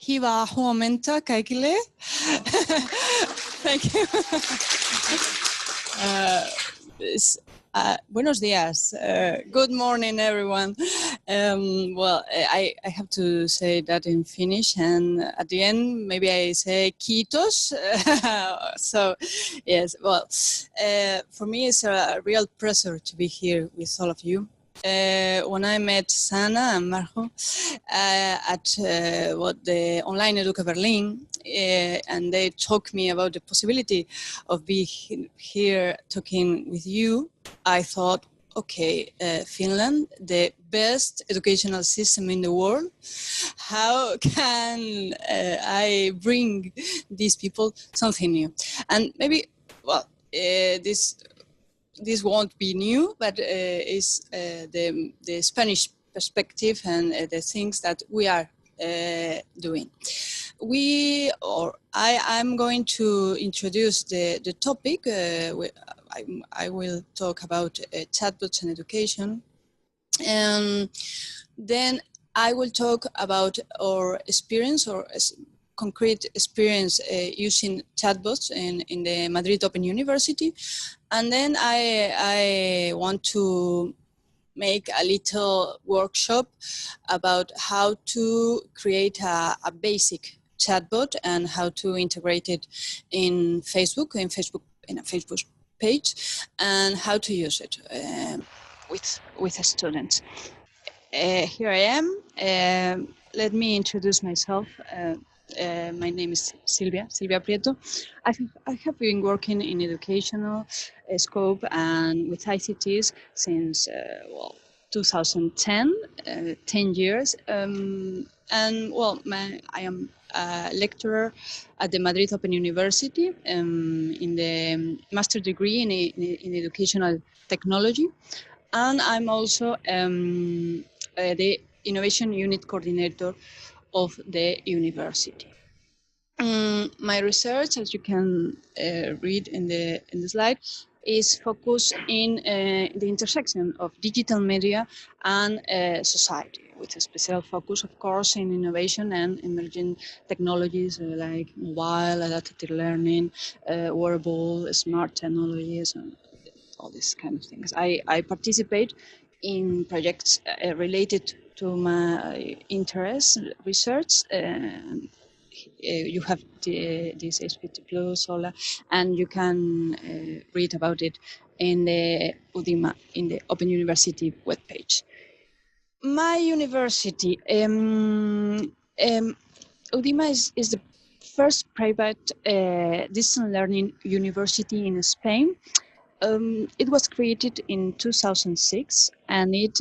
Hyvää huomenta kaikille. Thank you. Buenos días. Good morning, everyone. I have to say that in Finnish, and at the end, maybe I say kiitos. So, yes, for me, it's a real pleasure to be here with all of you. When I met Sana and Marjo at the Online Educa Berlin, and they talked me about the possibility of being here talking with you, I thought, okay, Finland, the best educational system in the world. How can I bring these people something new? And maybe, this won't be new, but is the Spanish perspective and the things that we are doing. I'm going to introduce the topic. I will talk about chatbots and education, and then I will talk about our experience or concrete experience using chatbots in the Madrid Open University. And then I want to make a little workshop about how to create a basic chatbot and how to integrate it in a Facebook page, and how to use it with a student. Here I am. Let me introduce myself. My name is Silvia Prieto. I have been working in educational scope and with ICTs since 2010, 10 years. I am a lecturer at the Madrid Open University in the master degree in educational technology, and I'm also the innovation unit coordinator of the university. My research, as you can read in the slide, is focused in the intersection of digital media and society, with a special focus, of course, in innovation and emerging technologies like mobile, adaptive learning, wearable, smart technologies, and all these kind of things. I participate in projects related to my interest, research. You have this HPT Plus, Sola, and you can read about it in the UDIMA, in the Open University webpage. My university, UDIMA is the first private distance learning university in Spain. It was created in 2006, and it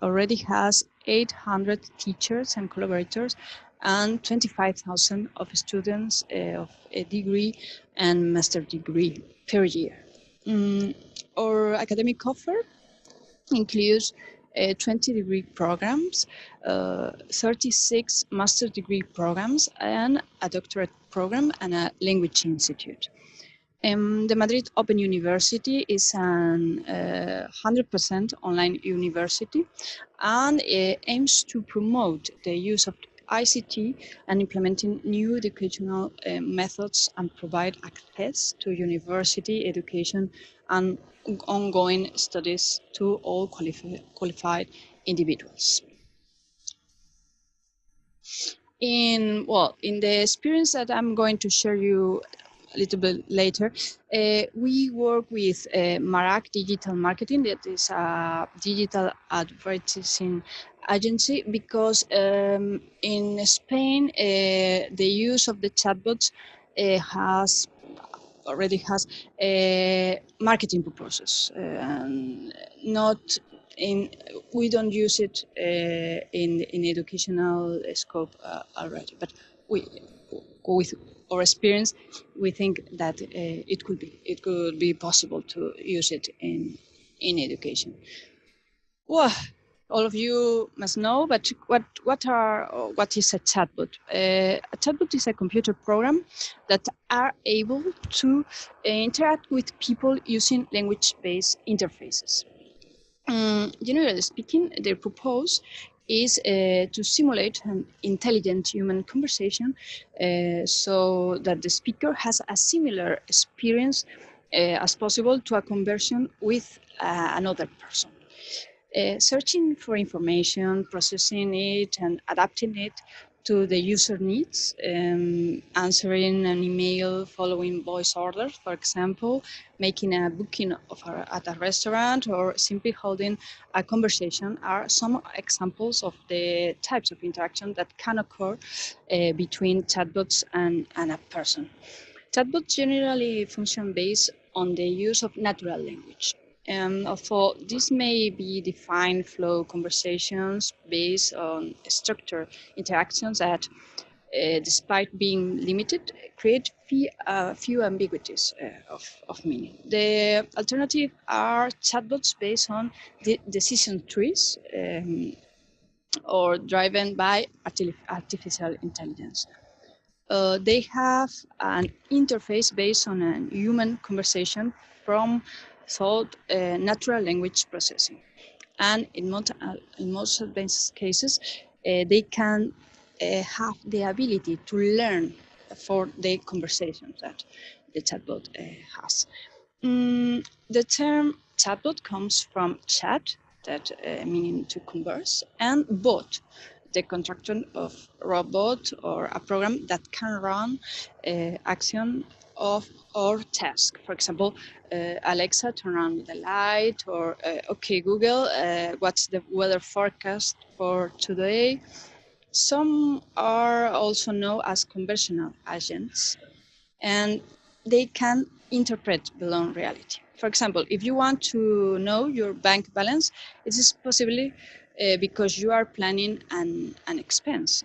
already has 800 teachers and collaborators and 25,000 of students of a degree and master degree per year. Our academic offer includes 20 degree programs, 36 master degree programs, and a doctorate program and a language institute. The Madrid Open University is an 100% online university, and it aims to promote the use of ICT and implementing new educational methods and provide access to university education and ongoing studies to all qualified individuals. In the experience that I'm going to share you a little bit later, we work with Marac Digital Marketing, that is a digital advertising agency, because in Spain the use of the chatbots already has marketing purposes, and we don't use it in educational scope already, but with our experience, we think that it could be possible to use it in education. Well, all of you must know, but what is a chatbot? A chatbot is a computer program that are able to interact with people using language-based interfaces. Generally speaking, their purpose is to simulate an intelligent human conversation so that the speaker has a similar experience as possible to a conversation with another person. Searching for information, processing it, and adapting it to the user needs, answering an email, following voice orders, for example, making a booking at a restaurant, or simply holding a conversation are some examples of the types of interaction that can occur between chatbots and a person. Chatbots generally function based on the use of natural language. Although this may be defined flow conversations based on structured interactions that, despite being limited, create few ambiguities of meaning. The alternative are chatbots based on decision trees or driven by artificial intelligence. They have an interface based on a human conversation from thought natural language processing. And in most advanced cases, they can have the ability to learn for the conversations that the chatbot has. The term chatbot comes from chat, that meaning to converse, and bot, the contraction of robot or a program that can run action of or task. For example, Alexa, turn on the light, or okay, Google, what's the weather forecast for today? Some are also known as conversational agents, and they can interpret beyond reality. For example, if you want to know your bank balance, it is possibly because you are planning an expense.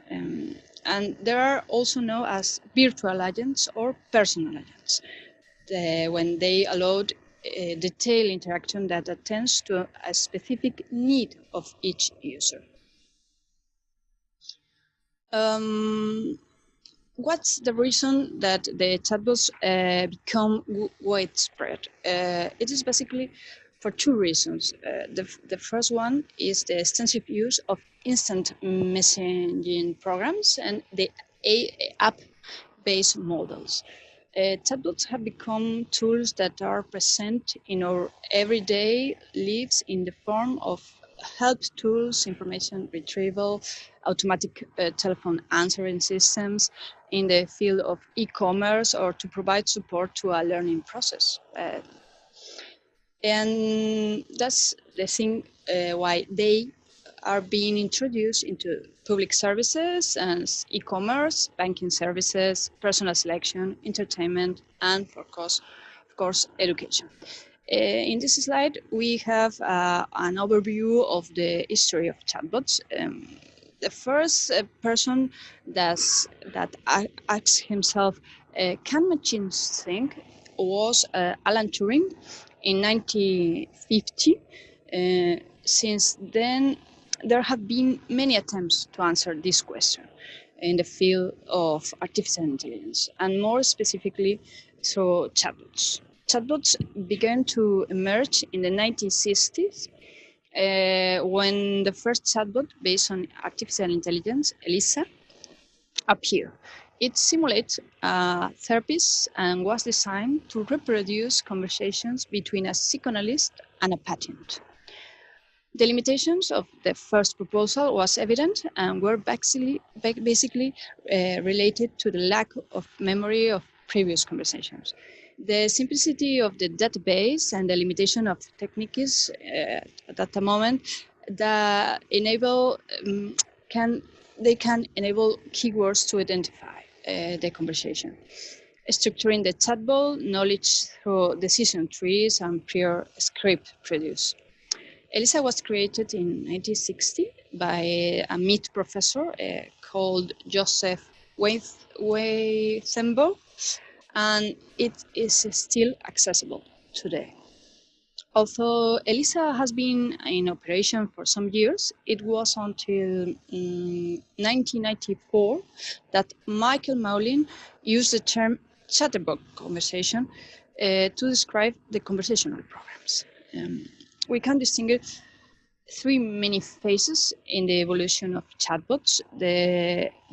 And there are also known as virtual agents or personal agents, when they allowed detailed interaction that attends to a specific need of each user. What's the reason that the chatbots become widespread? It is basically for two reasons. The first one is the extensive use of instant messaging programs and the app-based models. Chatbots have become tools that are present in our everyday lives in the form of help tools, information retrieval, automatic telephone answering systems in the field of e-commerce, or to provide support to a learning process. And that's the thing why they are being introduced into public services and e-commerce, banking services, personal selection, entertainment, and of course, education. In this slide, we have an overview of the history of chatbots. The first person that asked himself, can machines think, was Alan Turing in 1950. Since then, there have been many attempts to answer this question in the field of artificial intelligence, and more specifically through chatbots. Chatbots began to emerge in the 1960s when the first chatbot based on artificial intelligence, ELISA, appeared. It simulates therapists and was designed to reproduce conversations between a psychoanalyst and a patient. The limitations of the first proposal was evident and were basically related to the lack of memory of previous conversations. The simplicity of the database and the limitation of techniques at the moment that enable can enable keywords to identify the conversation. Structuring the chatbot knowledge through decision trees and prior script produced. ELISA was created in 1960 by a MIT professor called Joseph Weissenberg, and it is still accessible today. Although ELISA has been in operation for some years, it was until 1994 that Michael Maulin used the term chatbot conversation to describe the conversational programs. We can distinguish three mini phases in the evolution of chatbots.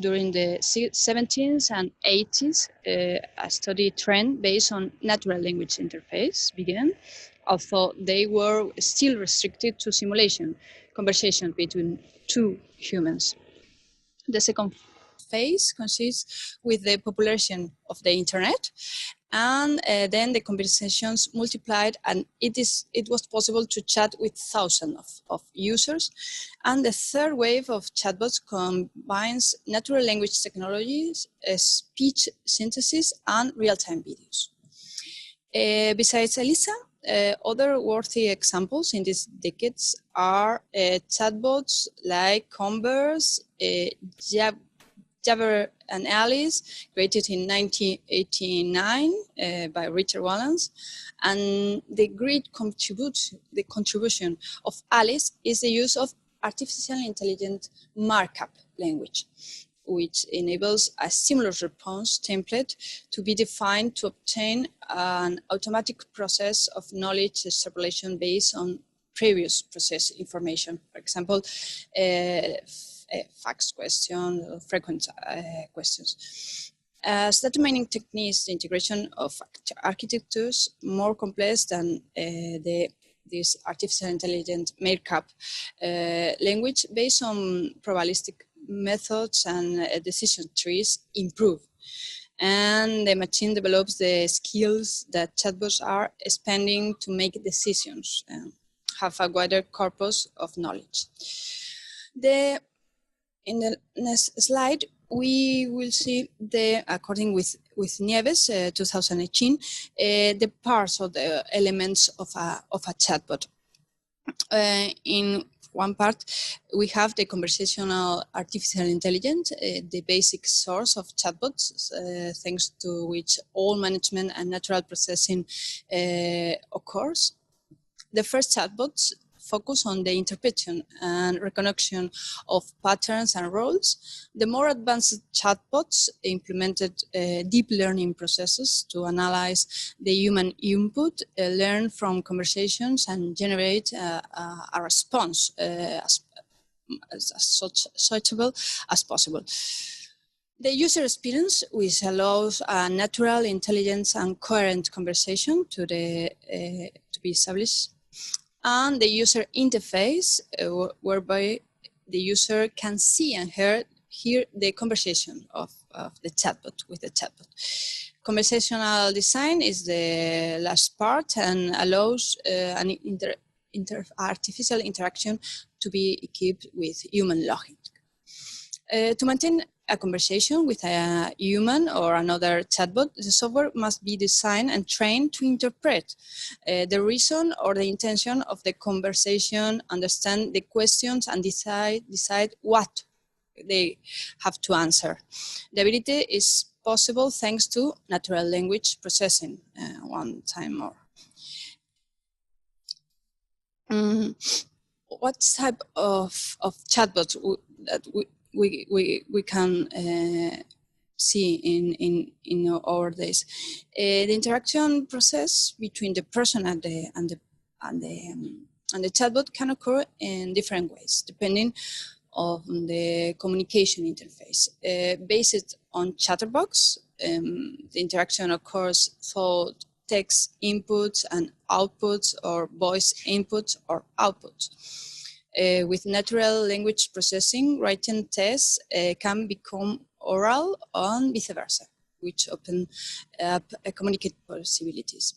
During the 70s and 80s, a study trend based on natural language interface began, although they were still restricted to simulation, conversation between two humans. The second phase consists with the population of the internet, and then the conversations multiplied, and it was possible to chat with thousands of users. And the third wave of chatbots combines natural language technologies, speech synthesis, and real-time videos. Besides Elisa, other worthy examples in these decades are chatbots like Converse, Jabber and Alice, created in 1989 by Richard Wallace. And the great contribution of Alice is the use of artificial intelligent markup language, which enables a stimulus response template to be defined to obtain an automatic process of knowledge extrapolation based on previous process information. For example, facts question, frequent questions. As determining techniques, the integration of architectures more complex than this artificial intelligent markup language based on probabilistic methods and decision trees improve. And the machine develops the skills that chatbots are spending to make decisions and have a wider corpus of knowledge. In the next slide, we will see according with Nieves, 2018, the parts of the elements of a chatbot. In one part, we have the conversational artificial intelligence, the basic source of chatbots, thanks to which all management and natural processing occurs. The first chatbots focus on the interpretation and recognition of patterns and roles. The more advanced chatbots implemented deep learning processes to analyze the human input, learn from conversations, and generate a response as suitable as possible. The user experience, which allows a natural, intelligent, and coherent conversation to be established, and the user interface, whereby the user can see and hear the conversation of the chatbot with the chatbot. Conversational design is the last part and allows an artificial interaction to be equipped with human logic. To maintain a conversation with a human or another chatbot, the software must be designed and trained to interpret the reason or the intention of the conversation, understand the questions, and decide what they have to answer. The ability is possible thanks to natural language processing, one time more. What type of chatbots that we can see in our days? The interaction process between the person and the chatbot can occur in different ways, depending on the communication interface. Based on Chatterbox, the interaction occurs through text inputs and outputs, or voice inputs or outputs. With natural language processing, written tests can become oral and vice versa, which open up communicate possibilities.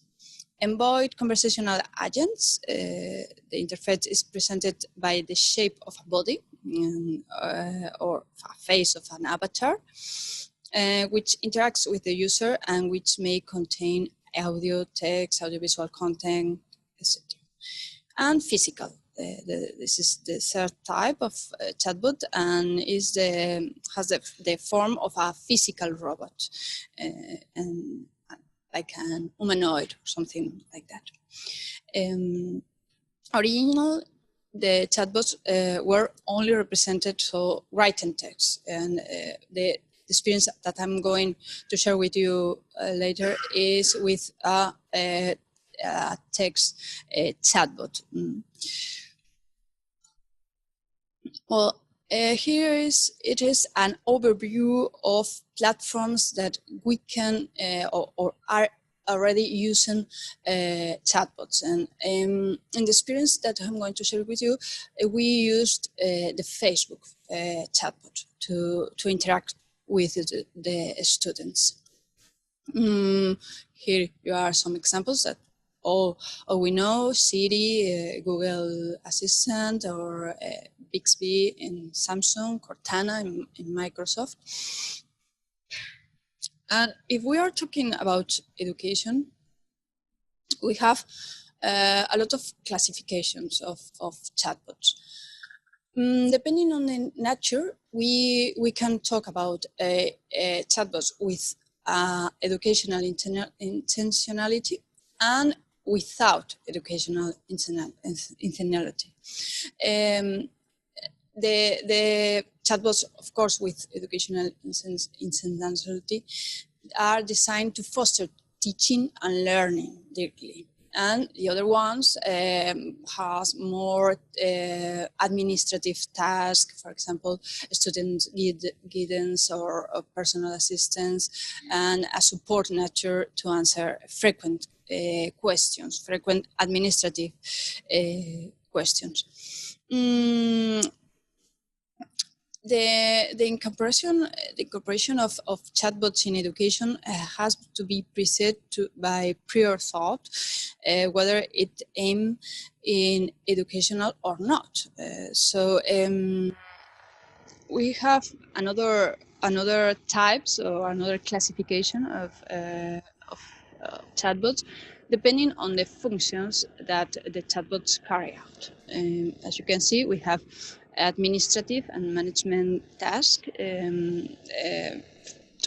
Embodied conversational agents, the interface is presented by the shape of a body or a face of an avatar, which interacts with the user and which may contain audio, text, audiovisual content, etc. And physical. This is the third type of chatbot, and has the form of a physical robot, and like an humanoid or something like that. Originally, the chatbots were only represented through written text, and the experience that I'm going to share with you later is with a text chatbot. Well, here it is an overview of platforms that we can or are already using chatbots. And in the experience that I'm going to share with you, we used the Facebook chatbot to interact with the students. Here you are some examples that all we know: Siri, Google Assistant, or Bixby in Samsung, Cortana in Microsoft. And if we are talking about education, we have a lot of classifications of chatbots. Depending on the nature, we can talk about chatbots with educational intentionality and without educational intentionality. The chatbots, of course, with educational intentionality are designed to foster teaching and learning directly. And the other ones has more administrative tasks, for example, student guidance or personal assistance, and a support nature to answer frequent questions, frequent administrative questions. The incorporation of chatbots in education has to be preset by prior thought, whether it aims in educational or not. So we have another types or another classification of chatbots, depending on the functions that the chatbots carry out. As you can see, we have administrative and management tasks to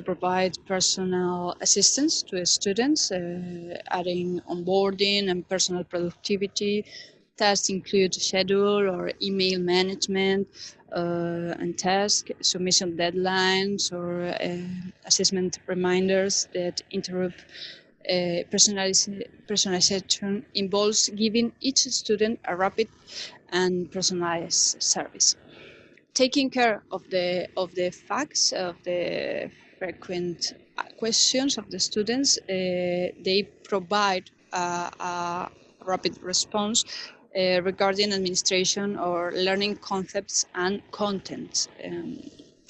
provide personal assistance to students, adding onboarding and personal productivity. Tasks include schedule or email management and task, submission deadlines, or assessment reminders that interrupt personalization involves giving each student a rapid and personalized service. Taking care of the facts of the frequent questions of the students, they provide a rapid response regarding administration or learning concepts and content.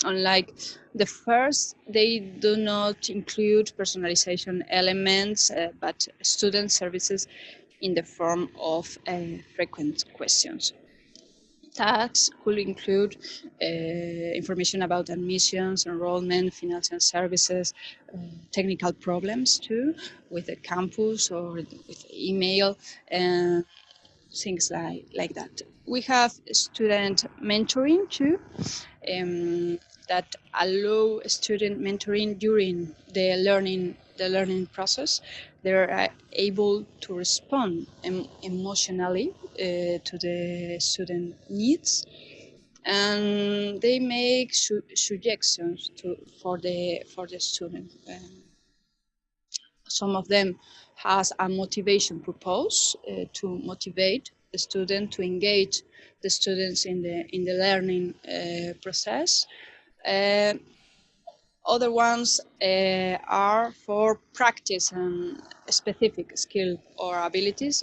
Unlike the first, they do not include personalization elements, but student services in the form of frequent questions. Tasks could include information about admissions, enrollment, financial services, technical problems too, with the campus or with email, and things like that. We have student mentoring too, that allow student mentoring during the learning process. They are able to respond emotionally to the student needs, and they make suggestions for the student. Some of them has a motivation purpose to motivate the student, to engage the students in the learning process. Other ones are for practice and specific skill or abilities.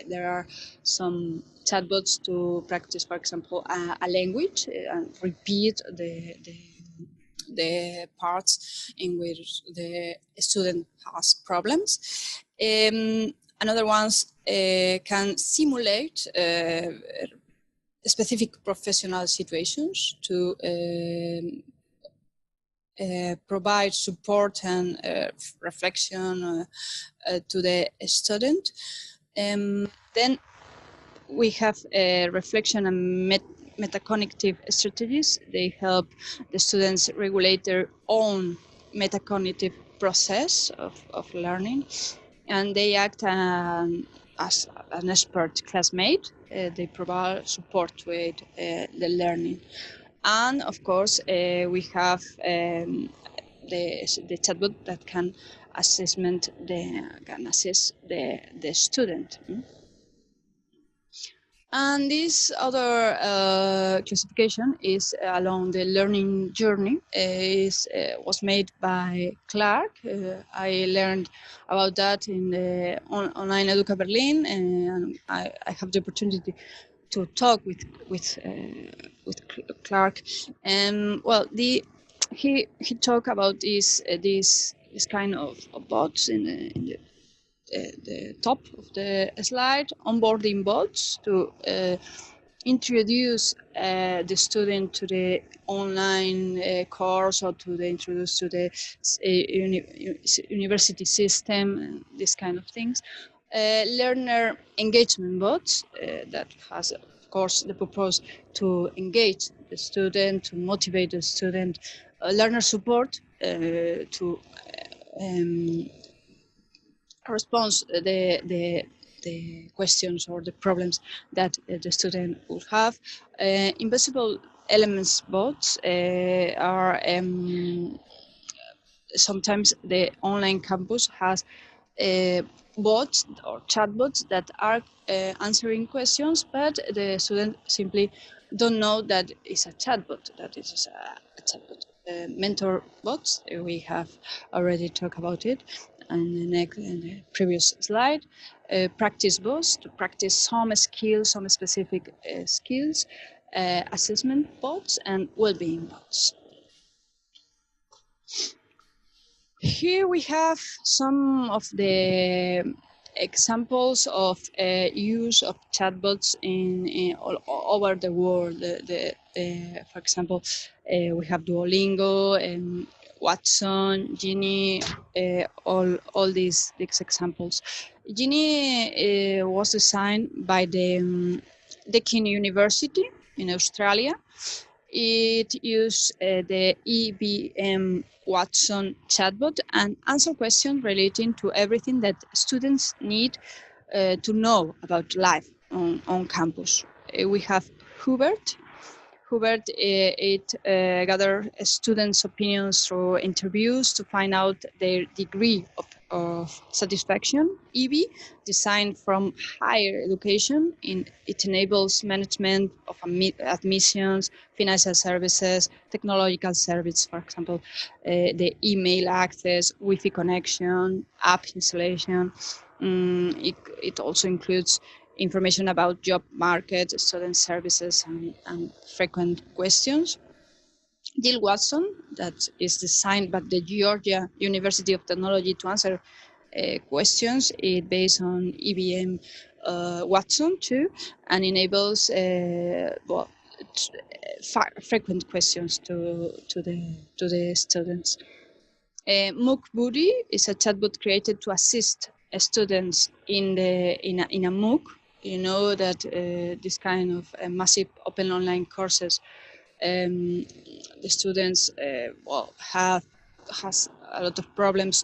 There are some chatbots to practice, for example, a language and repeat the parts in which the student has problems. Another ones can simulate specific professional situations to provide support and reflection to the student. Then we have reflection and metacognitive strategies. They help the students regulate their own metacognitive process of learning, and they act as an expert classmate. They provide support to aid the learning. And of course, we have the chatbot that can assess the student. And this other classification is along the learning journey. Was made by Clark. I learned about that in the online Educa Berlin, and I have the opportunity to talk with Clark. And well, he talked about this kind of bots in the top of the slide, onboarding bots to introduce the student to the online course, or to the introduce to the university system, and this kind of things. Learner engagement bots that has, of course, the purpose to engage the student, to motivate the student. Learner support to response the questions or the problems that the student will have. Invisible elements bots are sometimes the online campus has bots or chatbots that are answering questions, but the student simply don't know that it's a chatbot, that it is a chatbot. Mentor bots, we have already talked about it in the previous slide. Practice bots to practice some skills, some specific skills. Assessment bots and well-being bots. Here we have some of the examples of use of chatbots in all over the world. For example, we have Duolingo, Watson, Genie, all these examples. Genie was designed by the Deakin University in Australia. It used the EBM Watson chatbot and answer questions relating to everything that students need to know about life on campus. We have Hubert. Hubert, it gathers students' opinions through interviews to find out their degree of satisfaction. EB, designed from higher education, it enables management of admissions, financial services, technological service, for example, the email access, Wi-Fi connection, app installation. It also includes information about job market, student services, and frequent questions. Jill Watson, that is designed by the Georgia University of Technology to answer questions, based on EBM Watson too, and enables frequent questions to the students. MOOC Buddy is a chatbot created to assist students in a MOOC. You know that this kind of massive open online courses, the students has a lot of problems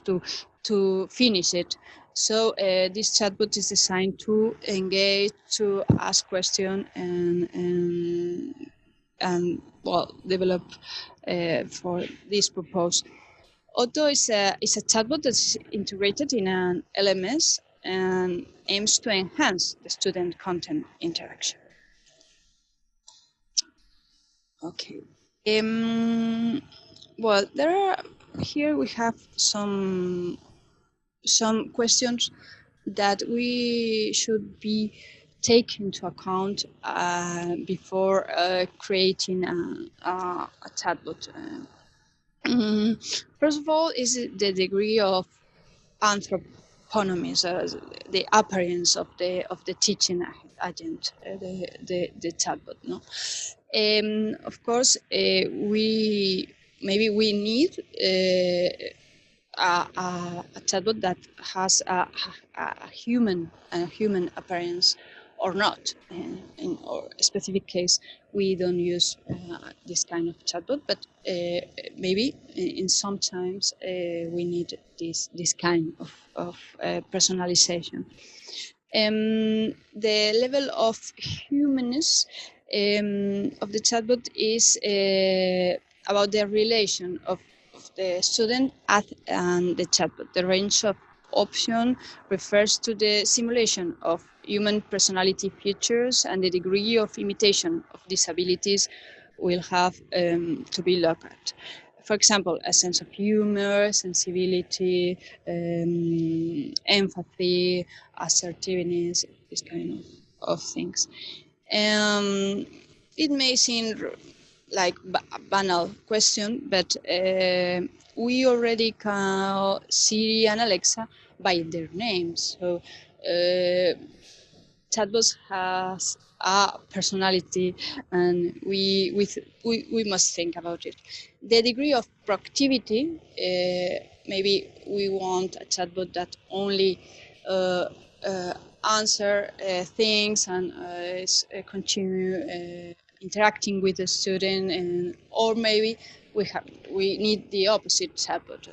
to finish it. So this chatbot is designed to engage, to ask questions, and develop for this purpose. Otto is a chatbot that's integrated in an LMS and aims to enhance the student content interaction. Okay. Well, here we have some questions that we should be take into account before creating a chatbot. First of all, is the degree of anthroponymy, so the appearance of the teaching agent, the chatbot. No, of course, we need a chatbot that has a human appearance or not. In our specific case, we don't use this kind of chatbot, but maybe in sometimes we need this kind of personalization. The level of humanness of the chatbot is about the relation of the student and the chatbot. The range of option refers to the simulation of human personality features and the degree of imitation of these abilities will have to be looked at. For example, a sense of humor, sensibility, empathy, assertiveness, this kind of things. It may seem like a banal question, but we already call Siri and Alexa by their names. So Chatbots has a personality, and we must think about it. The degree of proactivity, maybe we want a chatbot that only answer things and continue interacting with the student, and or maybe we need the opposite chatbot.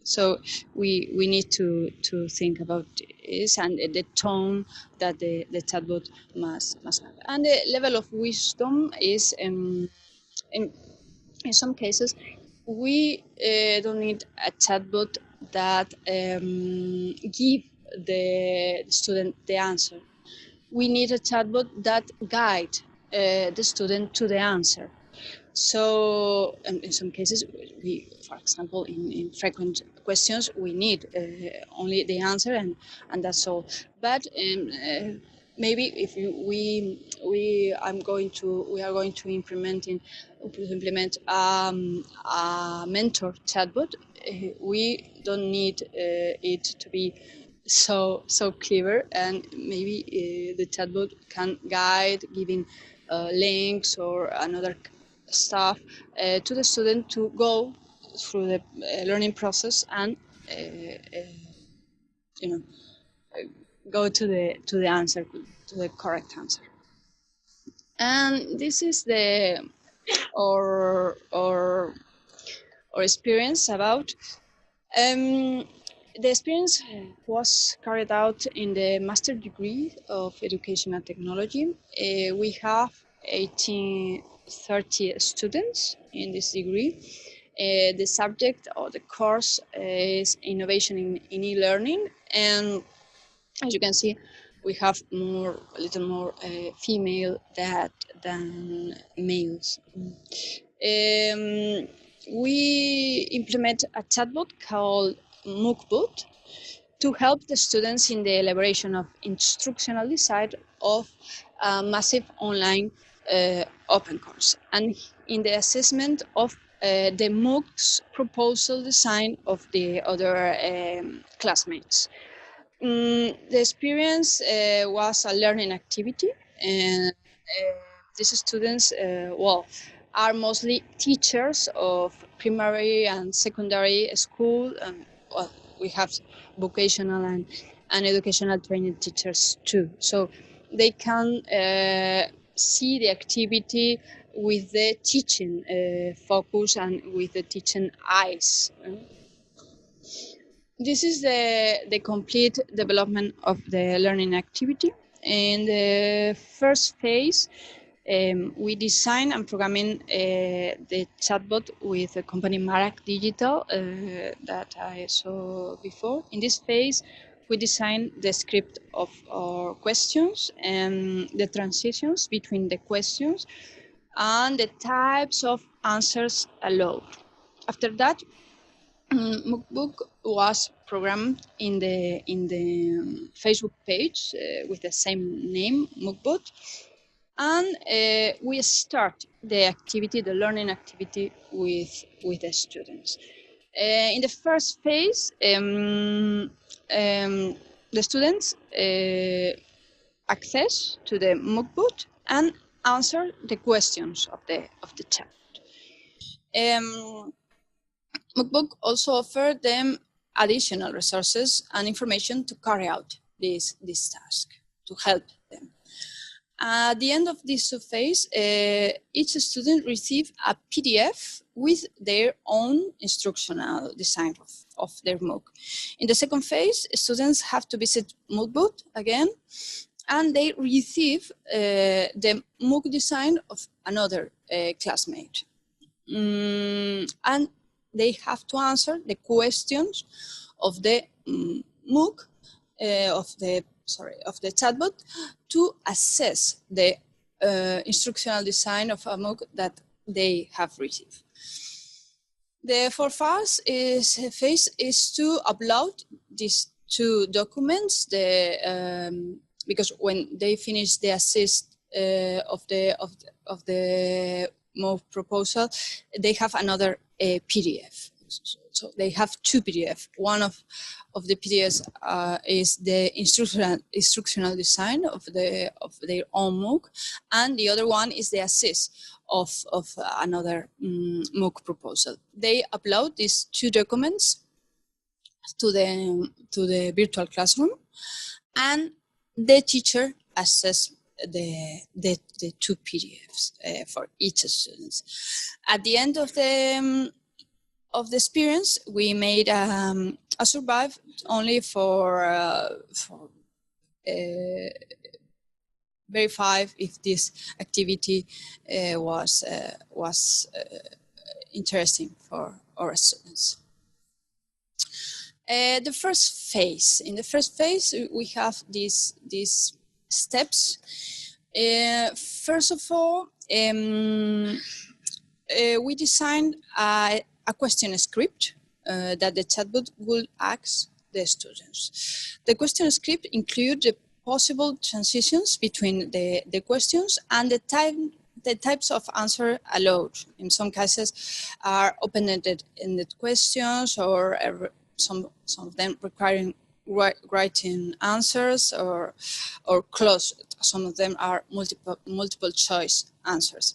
So we need to think about this and the tone that the chatbot must have. And the level of wisdom is in some cases we don't need a chatbot that give the student the answer. We need a chatbot that guide the student to the answer. So in some cases, we, for example, in frequent questions, we need only the answer, and that's all. But maybe if we are going to implement a mentor chatbot, we don't need it to be so clever, and maybe the chatbot can guide, giving links or another stuff to the student to go through the learning process and go to the answer, to the correct answer. And this is our experience about. The experience was carried out in the master degree of education and technology. We have 30 students in this degree. The subject or the course is innovation in e-learning, and as you can see, we have a little more female than males. We implement a chatbot called MOOCbot to help the students in the elaboration of instructional design of a massive online open course, and in the assessment of the MOOC's proposal design of the other classmates. The experience was a learning activity, and these students, are mostly teachers of primary and secondary school. We have vocational and educational training teachers too. So they can see the activity with the teaching focus and with the teaching eyes. This is the complete development of the learning activity. In the first phase, we design and programming the chatbot with the company Marac Digital that I saw before. In this phase, we design the script of our questions and the transitions between the questions and the types of answers allowed. After that, MOOCbot was programmed in the Facebook page with the same name, MOOCbot, and we start the activity, the learning activity, with the students. In the first phase, the students access to the MOOCbot and answer the questions of the chat. MOOCbot also offered them additional resources and information to carry out this task, to help them. At the end of this phase, each student received a PDF with their own instructional design of their MOOC. In the second phase, students have to visit MOOCbot again, and they receive the MOOC design of another classmate. And they have to answer the questions of the MOOC of the chatbot to assess the instructional design of a MOOC that they have received. The fourth phase is to upload these two documents. Because when they finish the assist of the MOOC proposal, they have another PDF. So they have two PDF. One of the PDFs is the instructional design of their own MOOC, and the other one is the assist of another MOOC proposal. They upload these two documents to the virtual classroom, and the teacher assesses the two PDFs for each student. At the end of the experience, we made a survey only for verify if this activity was interesting for our students. The first phase. In the first phase, we have these steps. First of all, we designed a question script that the chatbot will ask the students. The question script includes the possible transitions between the questions and the types of answer allowed. In some cases are open-ended questions, or some of them requiring writing answers, or closed. Some of them are multiple choice answers.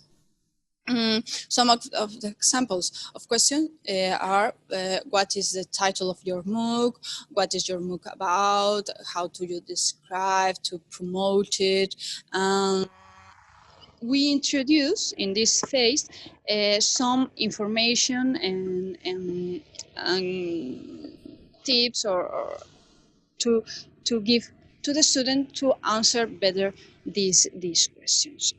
Some of the examples of questions are what is the title of your MOOC, what is your MOOC about, how do you describe to promote it. We introduce in this phase some information and tips or to give to the student to answer better these questions.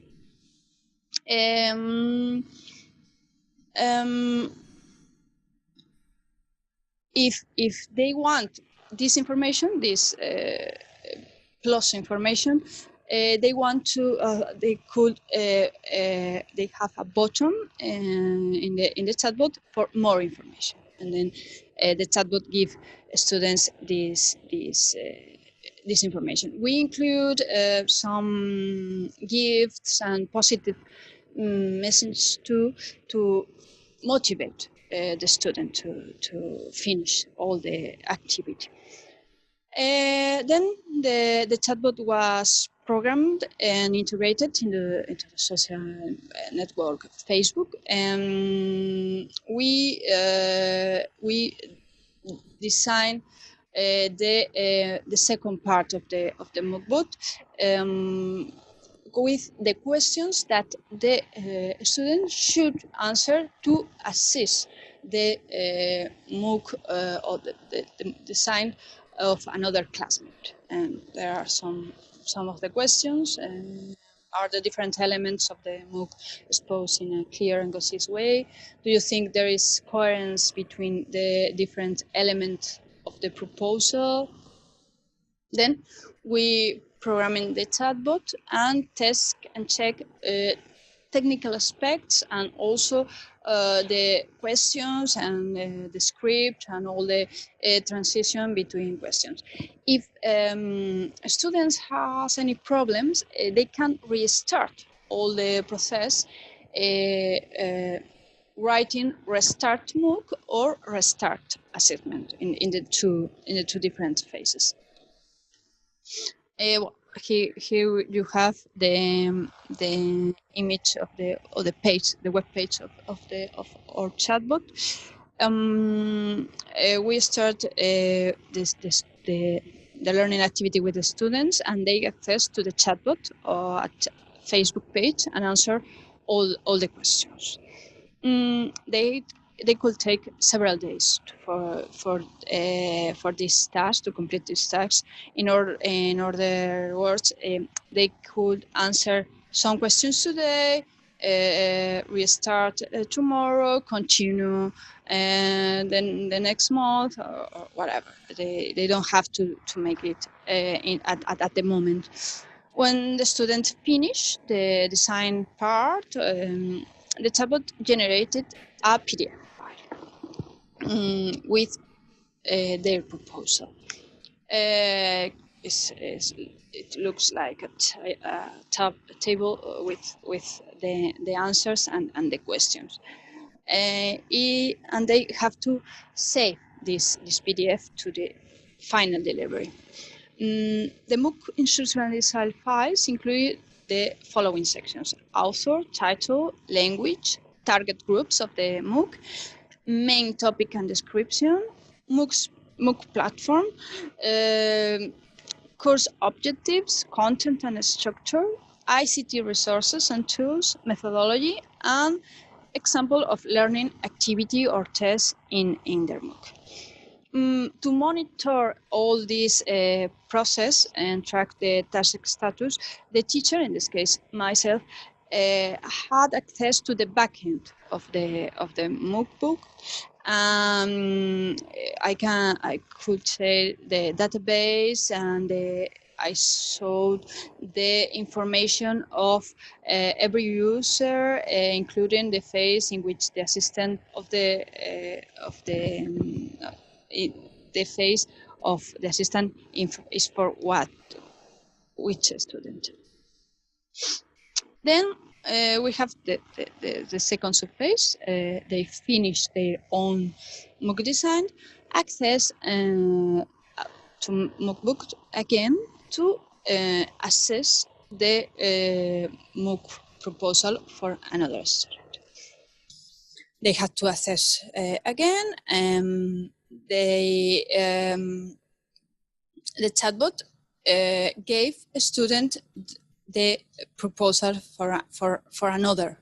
If they want this information, this plus information, they want to. They could. They have a button in the chatbot for more information, and then the chatbot gives students this information. We include some gifts and positive messages to motivate the student to finish all the activity. Then the chatbot was programmed and integrated into the social network Facebook, and we designed the second part of the MOOC bot with the questions that the student should answer to assist the MOOC or the design of another classmate. And there are some of the questions are the different elements of the MOOC exposed in a clear and concise way. Do you think there is coherence between the different elements of the proposal? Then we program in the chatbot and test and check technical aspects, and also the questions and the script and all the transition between questions. If students has any problems, they can restart all the process, writing restart MOOC or restart assessment in the two different phases. Here you have the image of the page, the web page of our chatbot. We start the learning activity with the students, and they get access to the chatbot at Facebook page and answer all the questions. They could take several days for this task, to complete this task. In other words, they could answer some questions today, restart tomorrow, continue then the next month, or whatever. They don't have to make it at the moment. When the student finished the design part, the chatbot generated a PDF file with their proposal. It looks like a table with the answers and the questions. And they have to save this PDF to the final delivery. The MOOC instructional design files include the following sections: author, title, language, target groups of the MOOC, main topic and description, MOOC platform, course objectives, content and structure, ICT resources and tools, methodology, and example of learning activity or test in their MOOC. To monitor all this process and track the task status, the teacher, in this case myself, had access to the backend of the MOOC book. I could say the database, and I saw the information of every user, including the phase in which the assistant of the phase of the assistant is for which student. Then we have the second subphase. They finish their own MOOC design, access to MOOC book again to assess the MOOC proposal for another student. They had to assess again. The chatbot gave a student the proposal for another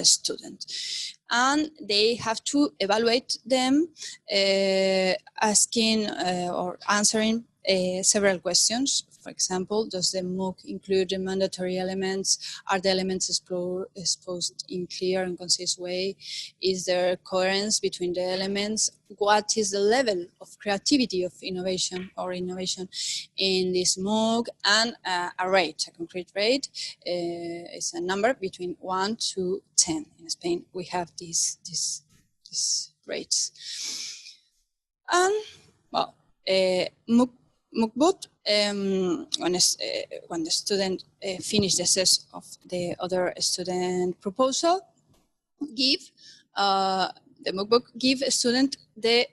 student, and they have to evaluate them, asking or answering several questions. For example, does the MOOC include the mandatory elements? Are the elements exposed in clear and concise way? Is there coherence between the elements? What is the level of creativity of innovation in this MOOC? And a rate, a concrete rate, is a number between 1 to 10. In Spain, we have these rates. And well, MOOCbot, when the student finished the assess of the other student proposal, the MOOCbot give a student the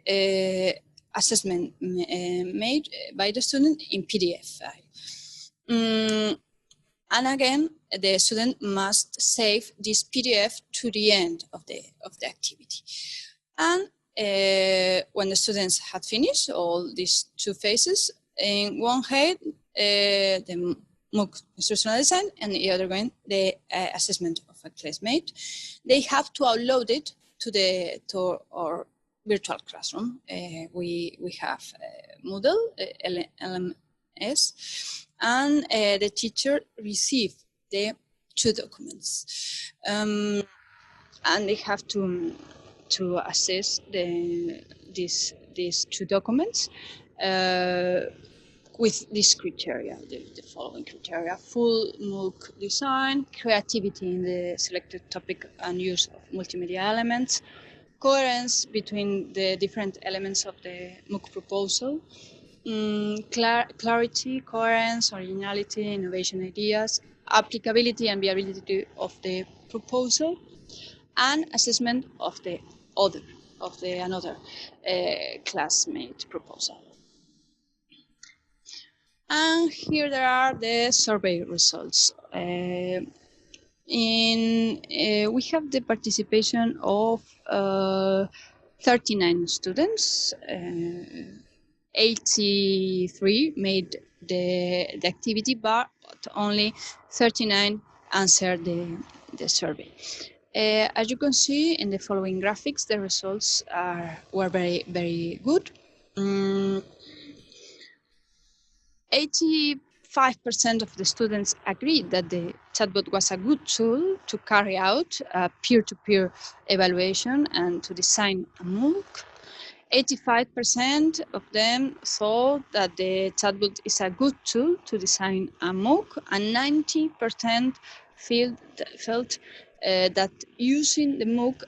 assessment made by the student in PDF file. And again, the student must save this PDF to the end of the activity. And when the students had finished all these two phases, in one head, the MOOC instructional design, and the other one, the assessment of a classmate, they have to upload it to our virtual classroom. We have Moodle, LMS, and the teacher received the two documents, and they have to assess these two documents with this criteria, the following criteria: full MOOC design, creativity in the selected topic and use of multimedia elements, coherence between the different elements of the MOOC proposal, clarity, coherence, originality, innovation ideas, applicability and viability of the proposal, and assessment of another classmate proposal. And here there are the survey results. We have the participation of 39 students. 83 made the activity, but only 39 answered the survey. As you can see in the following graphics, the results were very, very good. 85% 85% of the students agreed that the chatbot was a good tool to carry out peer-to-peer evaluation and to design a MOOC. 85% of them thought that the chatbot is a good tool to design a MOOC, and 90% felt that using the MOOC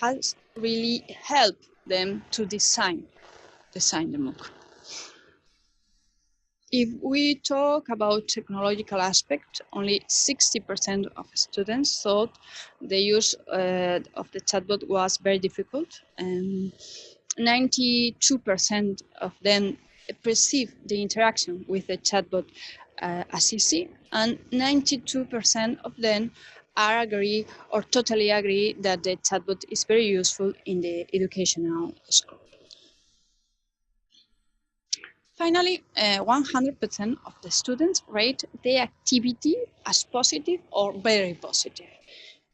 has really helped them to design the MOOC. If we talk about technological aspect, only 60% of students thought the use of the chatbot was very difficult, and 92% of them perceive the interaction with the chatbot as easy, and 92% of them agree or totally agree that the chatbot is very useful in the educational scope. Finally, 100% of the students rate the activity as positive or very positive,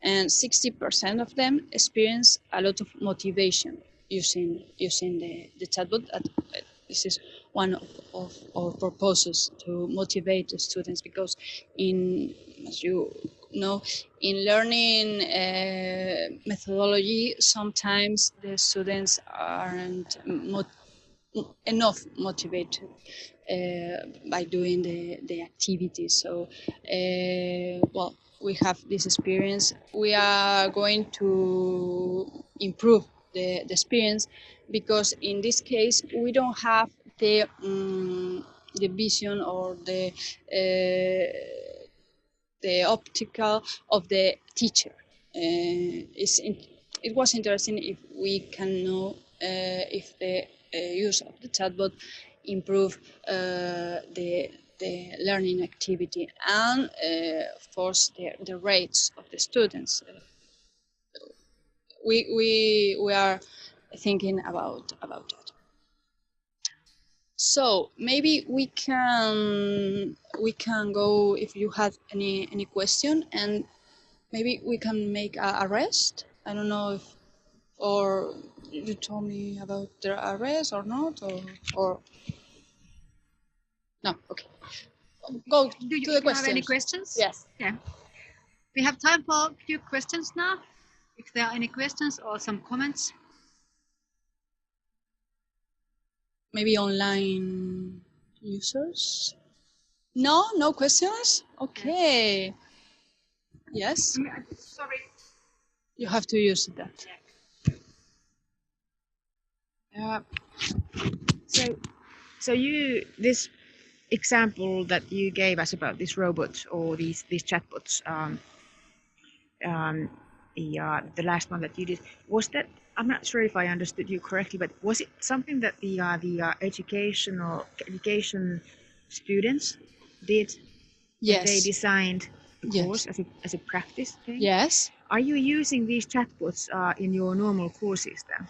and 60% of them experience a lot of motivation using the chatbot. This is one of our purposes, to motivate the students, because as you know, in learning methodology, sometimes the students aren't enough motivated by doing the activities. So, well, we have this experience. We are going to improve the experience, because in this case we don't have the vision or the optical of the teacher. It was interesting if we can know if the use of the chatbot improve the learning activity, and of course the rates of the students. We are thinking about that. So maybe we can go, if you have any question, and maybe we can make a rest. I don't know if, or you told me about the arrest or not, or no. Okay, go to the questions. Have any questions? Yes. Yeah. We have time for a few questions now. If there are any questions or some comments. Maybe online users. No questions. Okay. Yes. Sorry. You have to use that. So this example that you gave us about this robot or these chatbots, the last one that you did, was that, I'm not sure if I understood you correctly, but was it something that the education students did? Yes. They designed the Yes. course as a practice thing? Yes. Are you using these chatbots in your normal courses then,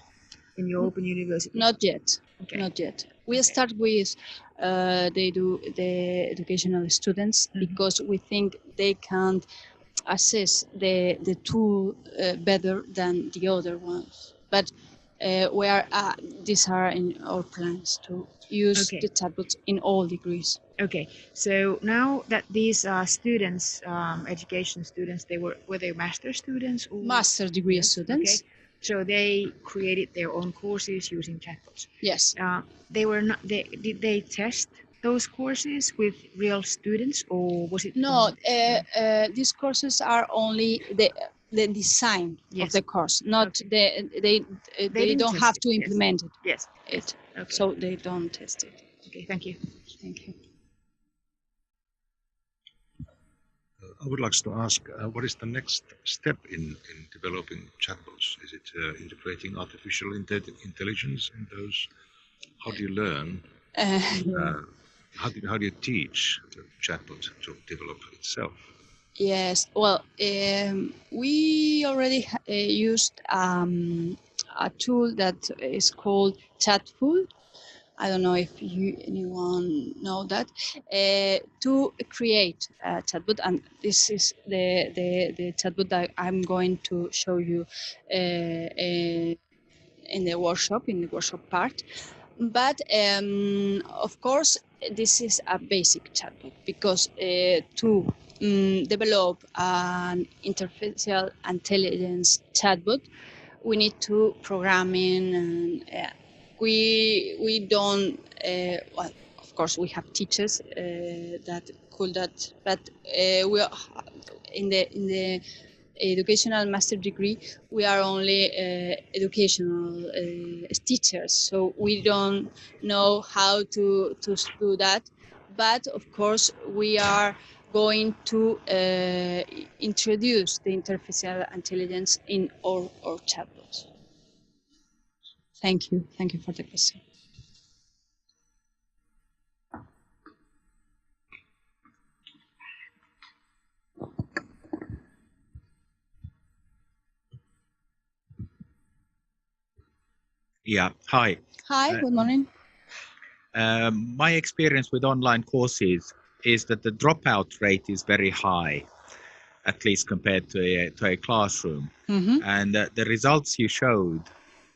in your Open University? Not yet. Okay. Not yet. We start with the educational students, because we think they can assess the tool better than the other ones. But these are in our plans to use the chatbots in all degrees. Okay, so now that these students, education students, were they master students or master degree students? Okay. So they created their own courses using chatbots. Yes. They were not. Did they test those courses with real students, or was it? No. These courses are only the design of the course, not they don't have to implement it. Yes. Okay. So they don't test it. Okay. Thank you. Thank you. I would like to ask, what is the next step in developing chatbots? Is it integrating artificial intelligence in those? How do you learn? How do you teach the chatbot to develop itself? Yes, well, we already used a tool that is called ChatPhone. I don't know if anyone know that, to create a chatbot, and this is the chatbot that I'm going to show you in the workshop part. But of course, this is a basic chatbot, because to develop an artificial intelligence chatbot, we need to programming, and we don't. Well, of course, we have teachers that could that, but we are in the educational master degree, we are only educational teachers, so we don't know how to do that. But of course, we are going to introduce the artificial intelligence in our chatbots. Thank you for the question. Yeah, hi. Hi, good morning. My experience with online courses is that the dropout rate is very high, at least compared to a classroom. Mm-hmm. And the results you showed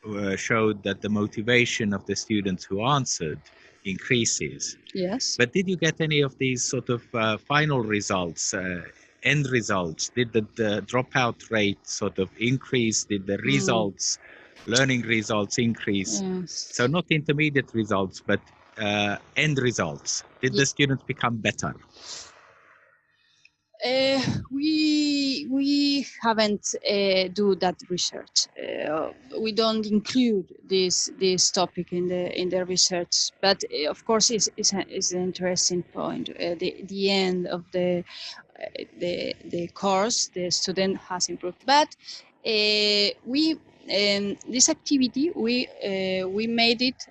that the motivation of the students who answered increases. Yes. But did you get any of these sort of final results, end results? Did the dropout rate sort of increase? Did the results, learning results increase? Yes. So not intermediate results, but end results. Did the students become better? We haven't do that research. We don't include this topic in the research. But of course, it's an interesting point. The end of the course, the student has improved. But we this activity we made it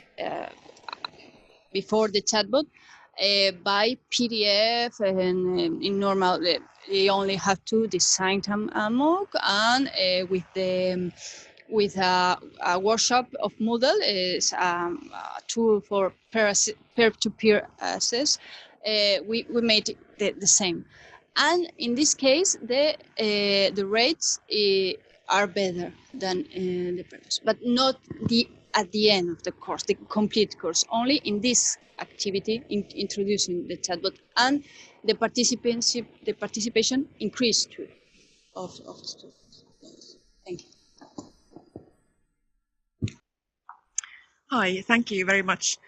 before the chatbot. By PDF, and in normal, they only have to design a MOOC, and with a workshop of Moodle is a tool for peer-to-peer access. We made the same, and in this case, the rates are better than the previous, but not at the end of the course, the complete course. Only in this activity, introducing the chatbot, and the participation increased too of the students. Thank you. Hi, thank you very much.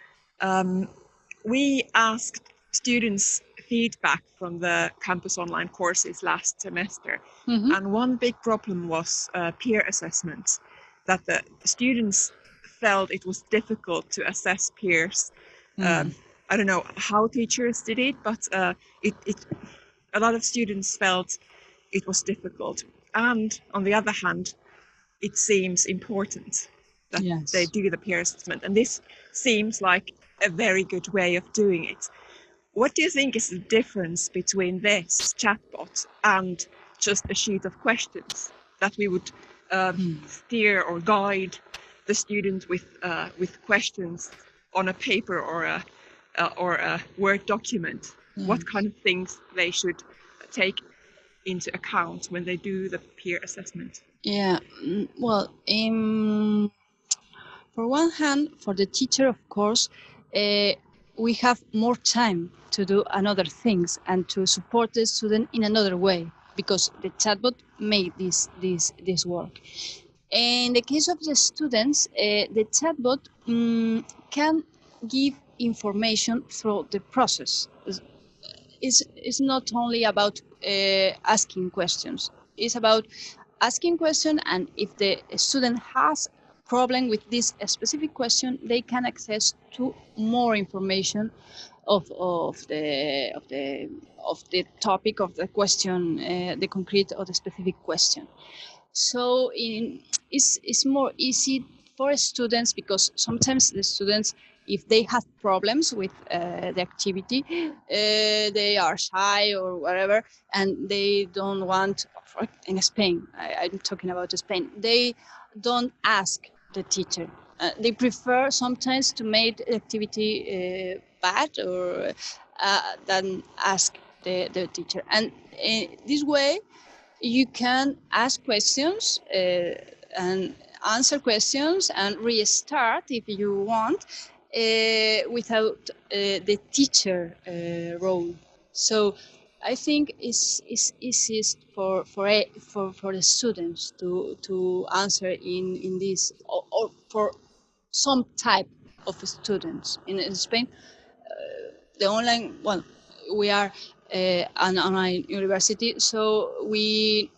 We asked students feedback from the campus online courses last semester, and one big problem was peer assessments, that the students felt it was difficult to assess peers. I don't know how teachers did it, but a lot of students felt it was difficult. And on the other hand, it seems important that they do the peer assessment. And this seems like a very good way of doing it. What do you think is the difference between this chatbot and just a sheet of questions that we would steer or guide the student with questions on a paper or a Word document? What kind of things they should take into account when they do the peer assessment? Yeah, well, for one hand, for the teacher, of course, we have more time to do another things and to support the student in another way, because the chatbot made this work. In the case of the students, the chatbot can give information through the process. It's not only about asking questions. It's about asking questions, and if the student has problem with this specific question, they can access to more information of the topic of the question, the concrete or the specific question. So it's more easy for students, because sometimes the students, if they have problems with the activity, they are shy or whatever, and they don't want, in Spain, I'm talking about Spain, they don't ask the teacher. They prefer sometimes to make the activity bad or than ask the teacher. And this way, you can ask questions and answer questions and restart if you want. without the teacher role. So I think it's easiest for the students to answer in this, or for some type of students in Spain. The online, well, we are an online university, so we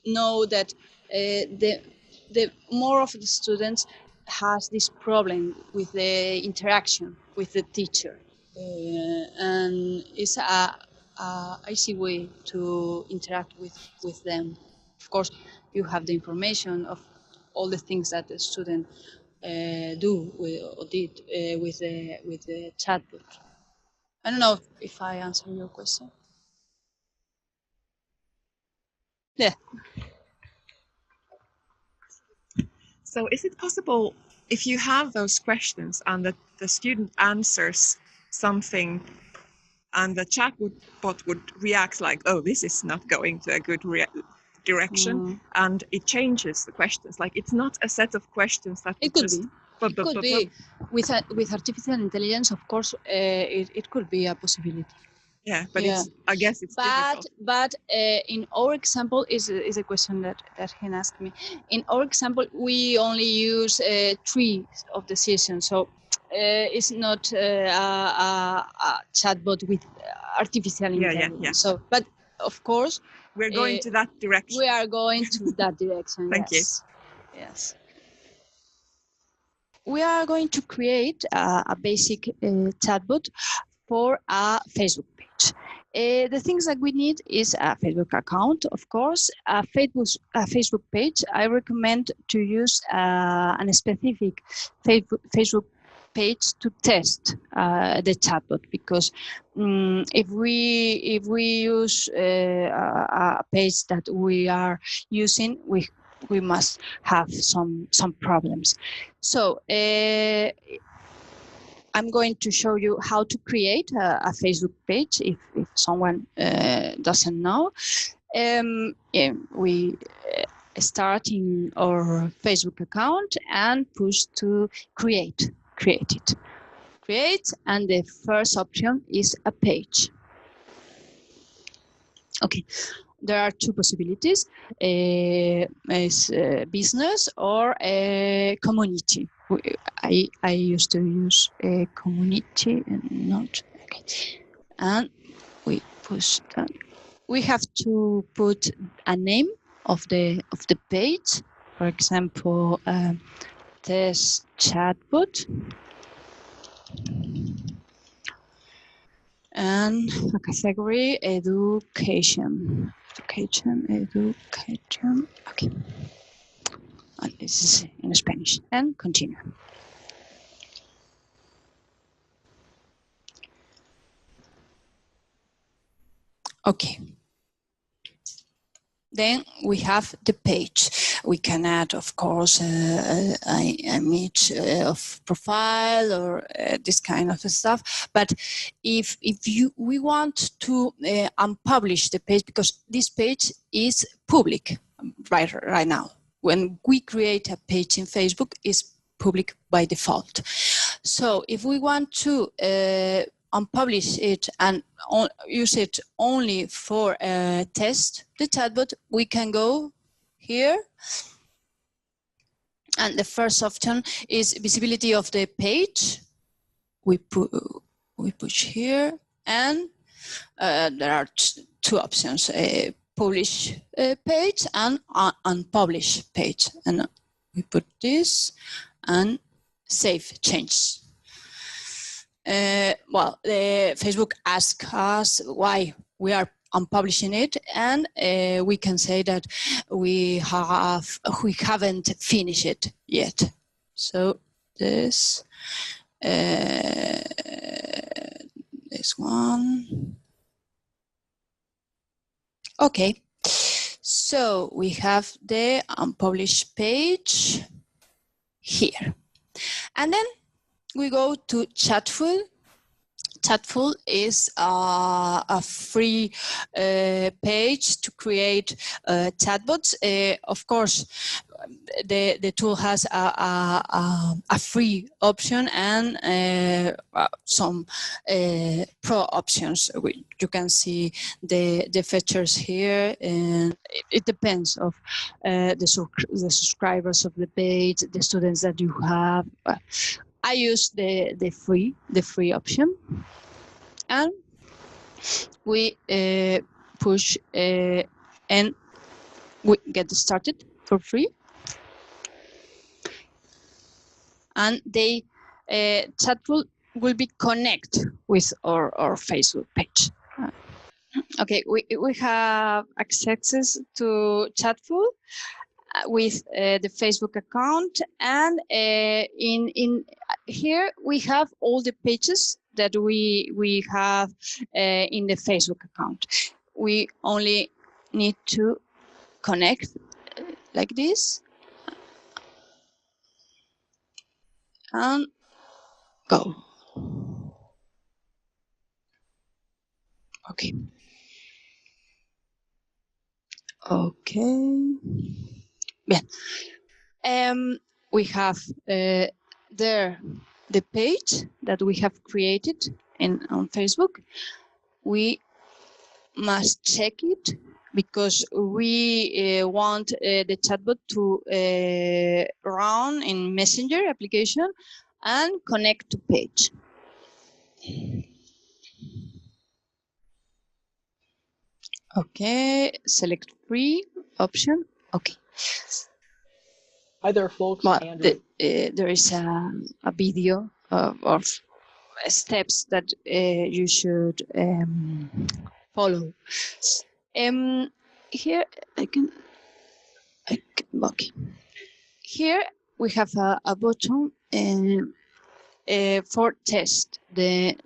know that the more of the students has this problem with the interaction with the teacher, and it's a easy way to interact with them. Of course, you have the information of all the things that the student do or did with the chatbot. I don't know if I answered your question. Yeah. So is it possible, if you have those questions and the student answers something and the chatbot would react like, oh, this is not going to a good direction, and it changes the questions? Like, it's not a set of questions that It could be. It could be. With artificial intelligence, of course, it could be a possibility. Yeah, but I guess it's difficult. But in our example, is a question that he asked me. In our example, we only use 3 of the sessions, so it's not a chatbot with artificial intelligence. Yeah. So, but of course, we're going to that direction. We are going to that direction. Thank you. Yes. We are going to create a basic chatbot for a Facebook page. The things that we need is a Facebook account, of course, a Facebook page. I recommend to use a specific Facebook page to test the chatbot, because if we use a page that we are using, we must have some problems. So I'm going to show you how to create a Facebook page if someone doesn't know. We start in our Facebook account and push to create it. Create, and the first option is a page. Okay. There are 2 possibilities: business or community. I used to use community and not. Okay. And we push that. We have to put a name of the page. For example, test chatbot. And a category, education. Okay. And this is in Spanish. And continue. Okay. Then we have the page. We can add, of course, an image of profile or this kind of stuff. But if we want to unpublish the page, because this page is public right now. When we create a page in Facebook, it's public by default. So if we want to unpublish it and use it only for test the chatbot, we can go here, and the first option is visibility of the page. We push here, and there are 2 options: publish page and unpublish page. And we put this and save changes. Well, Facebook asks us why we are unpublishing it, and we can say that we haven't finished it yet. So this one. Okay. So we have the unpublished page here, and then we go to ChatPhone. ChatPhone is a free page to create chatbots. Of course, the tool has a free option and some pro options. You can see the features here, and it depends of the subscribers of the page, the students that you have. I use the free option, and we push and we get started for free. And they ChatBot will be connect with our Facebook page. Okay, we have access to ChatBot with the Facebook account, and in here we have all the pages that we have in the Facebook account. We only need to connect like this and go. Okay. Okay. Yeah. We have there the page that we have created on Facebook. We must check it because we want the chatbot to run in Messenger application and connect to page. Okay, select free option. Okay. Hi there, folks. Well, Andrew. there is a video of steps that you should follow. Here okay. Here we have a button for test the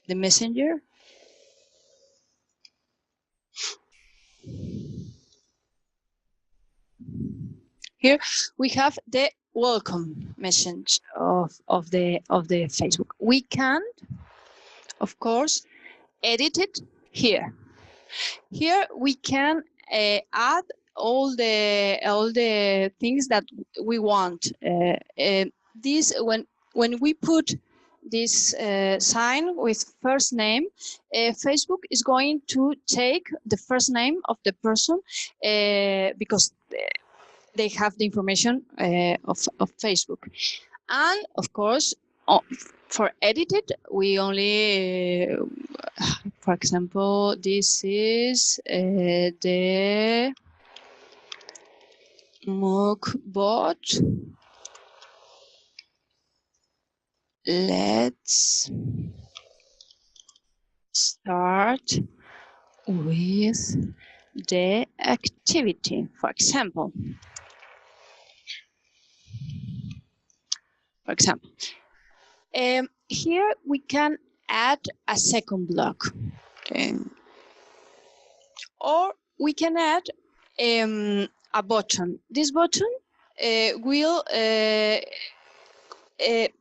messenger. Here we have the welcome message of the Facebook. We can, of course, edit it here. Here we can add all the things that we want. This when we put this sign with first name, Facebook is going to take the first name of the person because they have the information of Facebook. And of course, for edited, we only, for example, this is the Mockbot. Let's start with the activity, for example. Here we can add a second block, or we can add a button. This button will,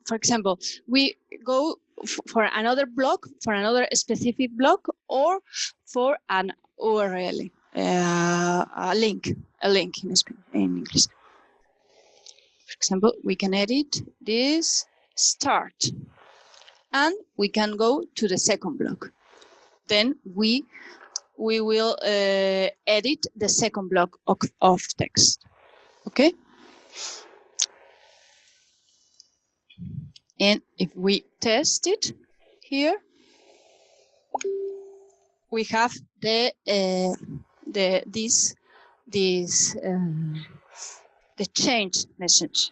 for example, we go for another block, for another specific block, or for an URL, a link in English. For example, we can edit this start, and we can go to the second block. Then we will edit the second block of text. Okay. And if we test it here, we have the change message.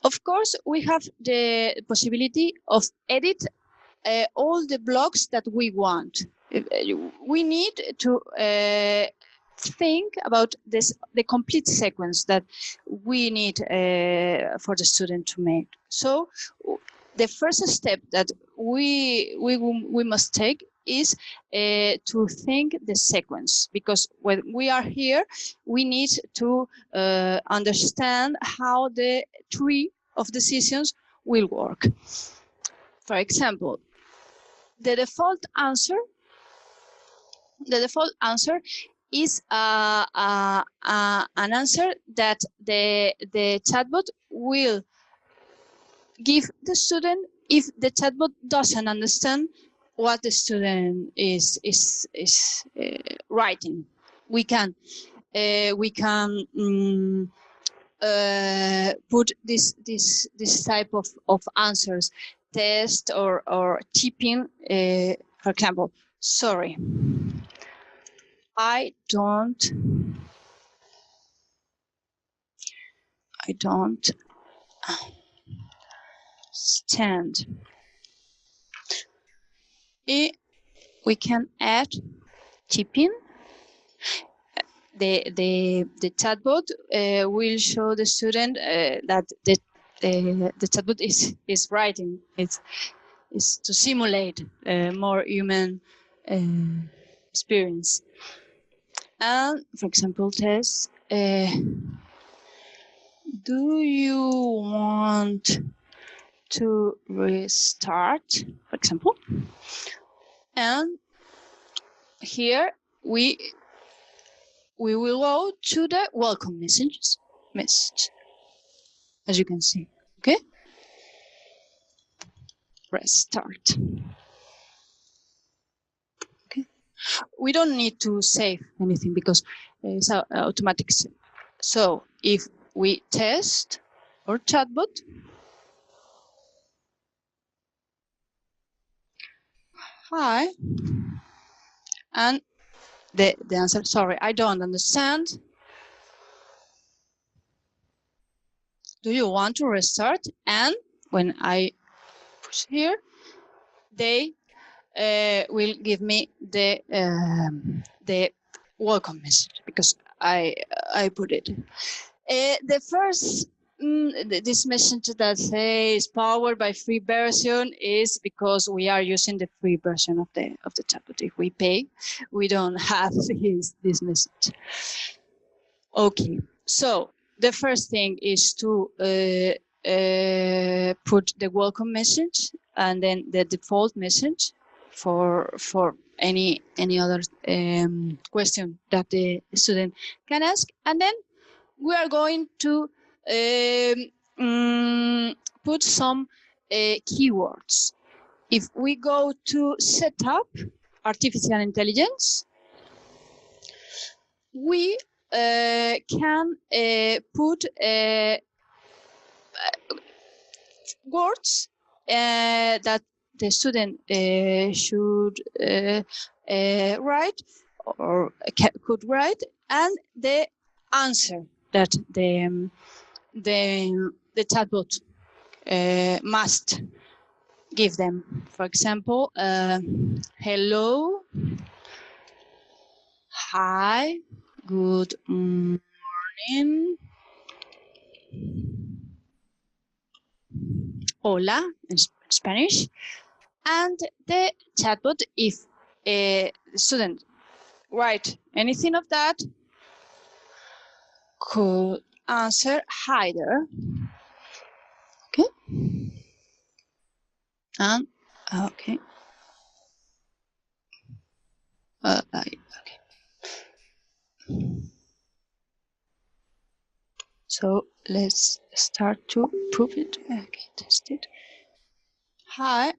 Of course, we have the possibility of edit all the blocks that we want. We need to think about the complete sequence that we need for the student to make. So the first step that we must take is to think the sequence, because when we are here, we need to understand how the tree of decisions will work. For example, the default answer is an answer that the chatbot will give the student if the chatbot doesn't understand what the student is writing. We can put this type of answers, test or tipping. For example, sorry, I don't stand. We can add tipping. The chatbot will show the student that the chatbot is writing. It's to simulate more human experience. And for example, test. Do you want to restart, for example? And here we will go to the welcome message, as you can see. Okay, restart. Okay, we don't need to save anything because it's automatic. So if we test our chatbot, hi, and the answer, sorry, I don't understand. Do you want to restart? And when I push here, they will give me the welcome message because I put it. The first this message that says powered by free version is because we are using the free version of the chatbot. If we pay, we don't have this message. Okay, so the first thing is to put the welcome message and then the default message for any other question that the student can ask, and then we are going to put some keywords. If we go to setup artificial intelligence, we can put words that the student should write or could write, and the answer that the chatbot must give them. For example, hello, hi, good morning, hola in Spanish, and the chatbot, if a student write anything of that, could answer hi there. Okay. And okay. Okay. So let's start to prove it. Okay, test it. Hi.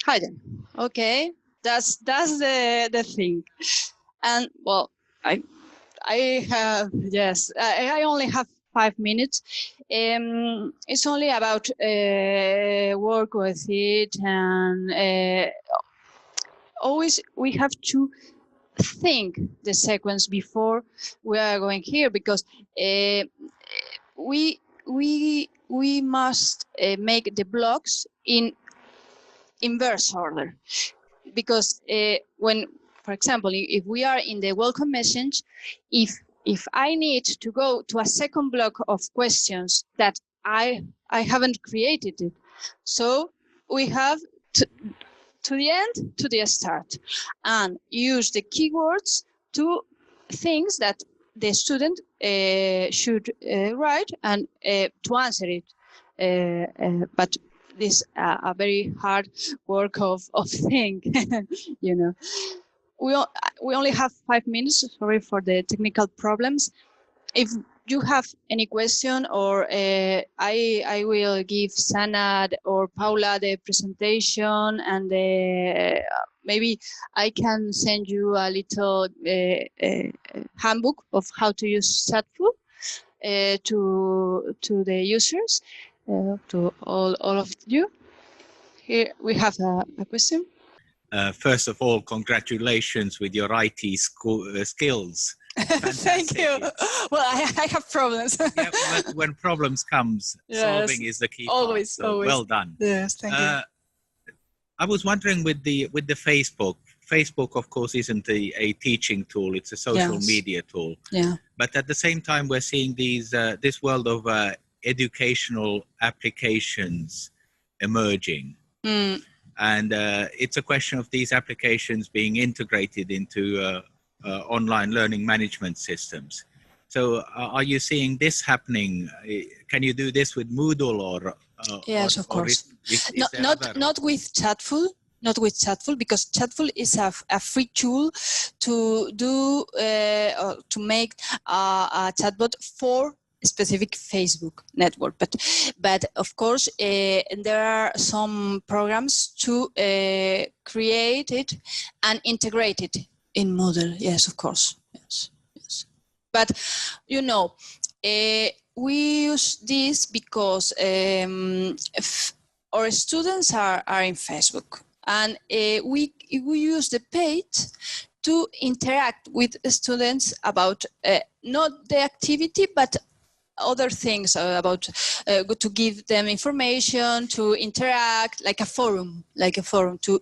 Hi then. Okay, that's the thing. And well, I have, yes, I only have 5 minutes. It's only about work with it, and always we have to think the sequence before we are going here, because we must make the blocks in inverse order, because when, for example, if we are in the welcome message, if I need to go to a second block of questions that I haven't created it, so we have to the end, to the start, and use the keywords to things that the student should write and to answer it. But this a very hard work of thing, you know. We only have 5 minutes. Sorry for the technical problems. If you have any question, or I will give Sanad or Paula the presentation, and maybe I can send you a little handbook of how to use ChatPhone to the users, to all of you. Here we have a question. First of all, congratulations with your IT skills. Thank you. Well, I have problems. Yeah, but when problems comes, yes, solving is the key. Always, part, so always. Well done. Yes, thank you. I was wondering with the Facebook. Facebook, of course, isn't a teaching tool; it's a social media tool. Yeah. But at the same time, we're seeing this world of educational applications emerging. Mm. And it's a question of these applications being integrated into online learning management systems. So are you seeing this happening? Can you do this with Moodle or? Yes, of course. Not with Chatful. Not with Chatful, because Chatful is a free tool to do or to make a chatbot for specific Facebook network, but of course there are some programs to create it and integrate it in Moodle. Yes, of course. Yes. But you know, we use this because our students are in Facebook, and we use the page to interact with students about not the activity, but other things about to give them information, to interact, like a forum to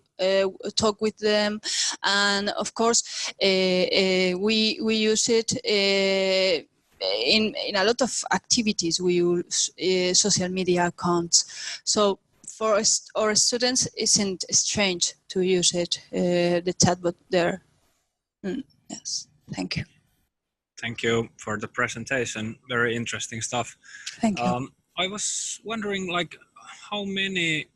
talk with them. And of course we use it in a lot of activities. We use social media accounts, so for our students isn't strange to use it, the chatbot there. Yes, thank you. Thank you for the presentation. Very interesting stuff. Thank you. I was wondering, like, how many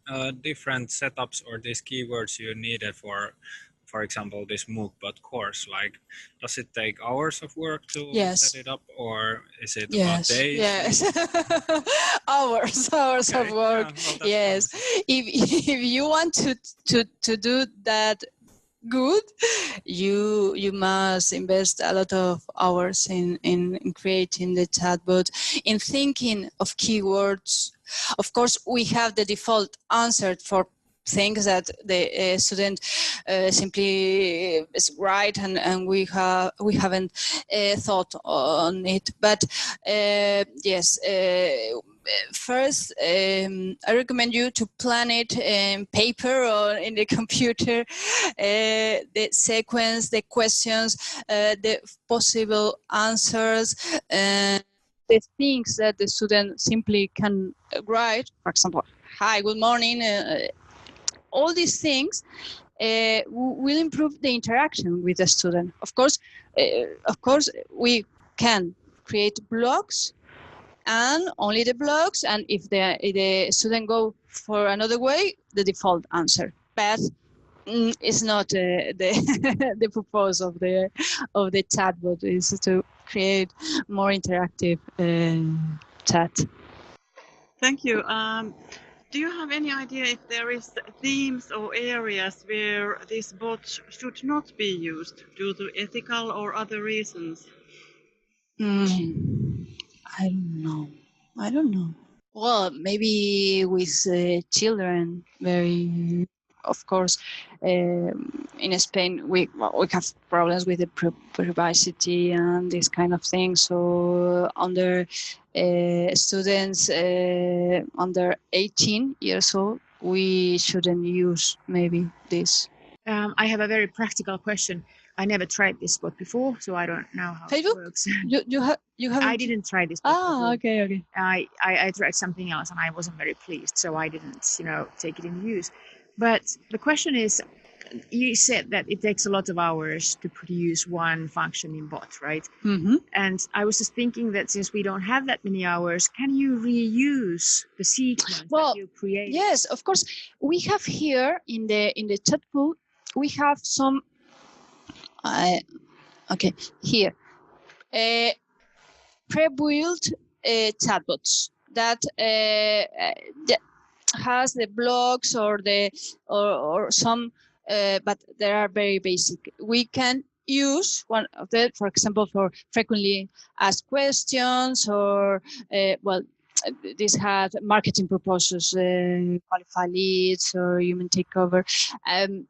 different setups or these keywords you needed for example, this MOOCbot course? Like, does it take hours of work to set it up, or is it about days? Yes, hours Okay. of work. Yeah, well, Yes, if you want to do that good, you must invest a lot of hours in creating the chatbot, in thinking of keywords. Of course, we have the default answer for things that the student simply write, and we haven't thought on it. But yes. First, I recommend you to plan it in paper or in the computer, the sequence, the questions, the possible answers, the things that the student simply can write. For example, hi, good morning. All these things will improve the interaction with the student. Of course, we can create blogs, and only the blogs, and if the student go for another way, the default answer. But it's not the purpose of the chatbot is to create more interactive chat. Thank you. Do you have any idea if there is themes or areas where this bot should not be used due to ethical or other reasons? I don't know. Well, maybe with children, very, of course. In Spain, we have problems with the privacy and this kind of thing. So under students under 18 years old, we shouldn't use maybe this. I have a very practical question. I never tried this bot before, so I don't know how Facebook? it works. You haven't? I didn't try this bot before. Okay. I tried something else and I wasn't very pleased, so I didn't, take it in use. But the question is, you said that it takes a lot of hours to produce one functioning bot, right? Mm-hmm. And I was just thinking that since we don't have that many hours, can you reuse the sequence that you created? Yes, of course. We have here in the Chatbot, we have some. Okay, here, pre-built chatbots that has the blocks or some, but they are very basic. We can use one of them, for example, for frequently asked questions, or this had marketing purposes, qualify leads or human takeover, and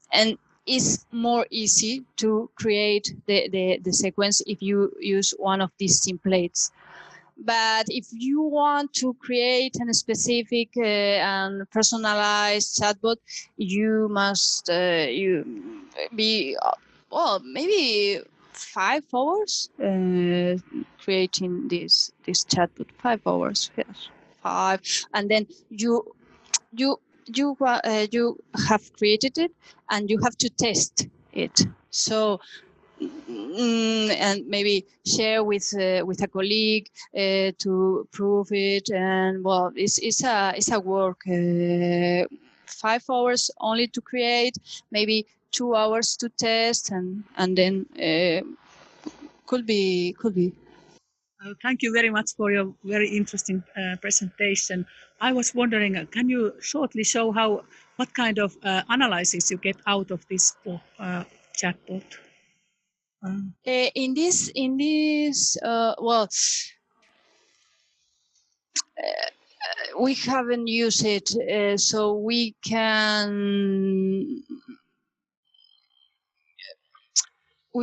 it's more easy to create the sequence if you use one of these templates. But if you want to create a specific and personalized chatbot, you must be maybe 5 hours creating this chatbot. 5 hours, yes, 5, and then you have created it and you have to test it. So. And maybe share with a colleague to prove it, and well, it's a work. 5 hours only to create, maybe 2 hours to test, and then could be. Thank you very much for your very interesting presentation. I was wondering, can you shortly show what kind of analysis you get out of this chatbot? In this, we haven't used it, so we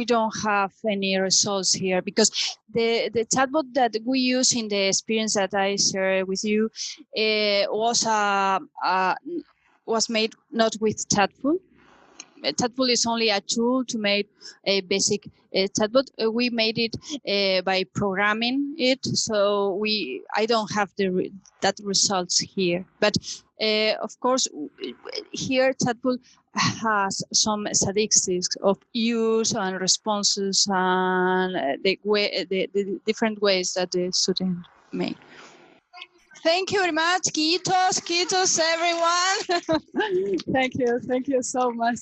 don't have any results here, because the chatbot that we use in the experience that I shared with you was made not with Chatbot. Chatbot is only a tool to make a basic chatbot. We made it by programming it, so I don't have that results here. But of course, here Chatbot has some statistics of use and responses and the different ways that the student make. Thank you very much. Kiitos, everyone. Thank you so much.